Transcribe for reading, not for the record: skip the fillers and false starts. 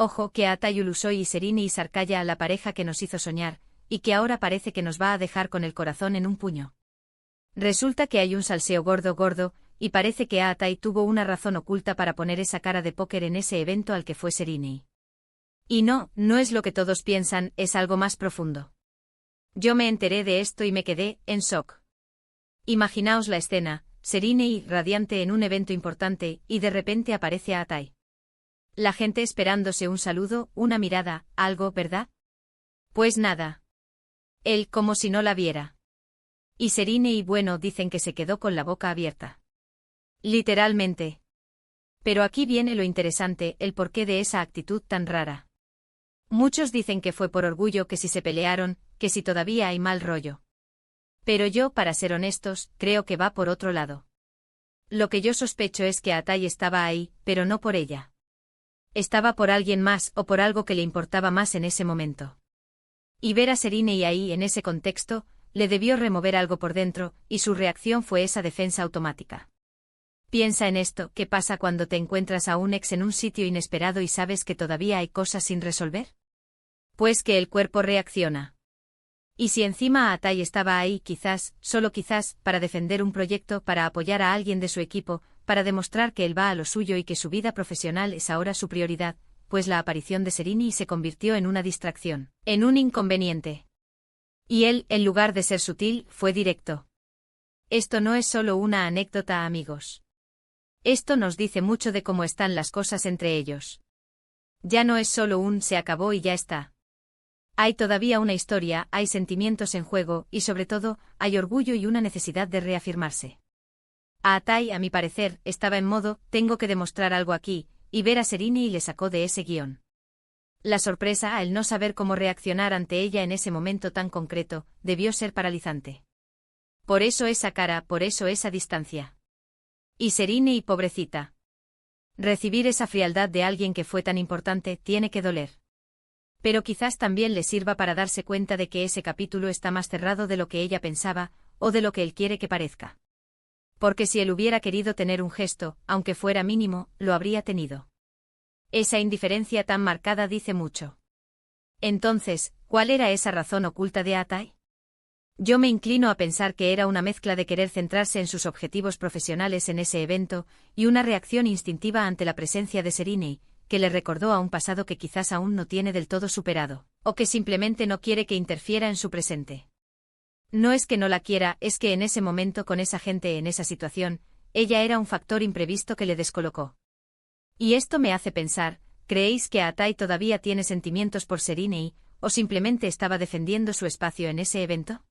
Ojo que Atai Ulusoy y Serine y Sarkaya, la pareja que nos hizo soñar, y que ahora parece que nos va a dejar con el corazón en un puño. Resulta que hay un salseo gordo, y parece que Atai tuvo una razón oculta para poner esa cara de póker en ese evento al que fue Serine. Y no es lo que todos piensan, es algo más profundo. Yo me enteré de esto y me quedé en shock. Imaginaos la escena, Serine y radiante en un evento importante, y de repente aparece Atai. La gente esperándose un saludo, una mirada, algo, ¿verdad? Pues nada. Él como si no la viera. Y Serine y bueno dicen que se quedó con la boca abierta. Literalmente. Pero aquí viene lo interesante, el porqué de esa actitud tan rara. Muchos dicen que fue por orgullo, que si se pelearon, que si todavía hay mal rollo. Pero yo, para ser honestos, creo que va por otro lado. Lo que yo sospecho es que Atai estaba ahí, pero no por ella. Estaba por alguien más o por algo que le importaba más en ese momento. Y ver a Serine y ahí en ese contexto, le debió remover algo por dentro, y su reacción fue esa defensa automática. Piensa en esto, ¿qué pasa cuando te encuentras a un ex en un sitio inesperado y sabes que todavía hay cosas sin resolver? Pues que el cuerpo reacciona. Y si encima Atai estaba ahí quizás, solo quizás, para defender un proyecto, para apoyar a alguien de su equipo, para demostrar que él va a lo suyo y que su vida profesional es ahora su prioridad, pues la aparición de Serine se convirtió en una distracción, en un inconveniente. Y él, en lugar de ser sutil, fue directo. Esto no es solo una anécdota, amigos. Esto nos dice mucho de cómo están las cosas entre ellos. Ya no es solo un se acabó y ya está. Hay todavía una historia, hay sentimientos en juego, y sobre todo, hay orgullo y una necesidad de reafirmarse. Atai, a mi parecer, estaba en modo, tengo que demostrar algo aquí, y ver a Serine y le sacó de ese guión. La sorpresa al no saber cómo reaccionar ante ella en ese momento tan concreto, debió ser paralizante. Por eso esa cara, por eso esa distancia. Y Serine y pobrecita. Recibir esa frialdad de alguien que fue tan importante tiene que doler. Pero quizás también le sirva para darse cuenta de que ese capítulo está más cerrado de lo que ella pensaba, o de lo que él quiere que parezca. Porque si él hubiera querido tener un gesto, aunque fuera mínimo, lo habría tenido. Esa indiferencia tan marcada dice mucho. Entonces, ¿cuál era esa razón oculta de Atai? Yo me inclino a pensar que era una mezcla de querer centrarse en sus objetivos profesionales en ese evento, y una reacción instintiva ante la presencia de Serine, que le recordó a un pasado que quizás aún no tiene del todo superado, o que simplemente no quiere que interfiera en su presente. No es que no la quiera, es que en ese momento con esa gente en esa situación, ella era un factor imprevisto que le descolocó. Y esto me hace pensar, ¿creéis que Atai todavía tiene sentimientos por Serine o simplemente estaba defendiendo su espacio en ese evento?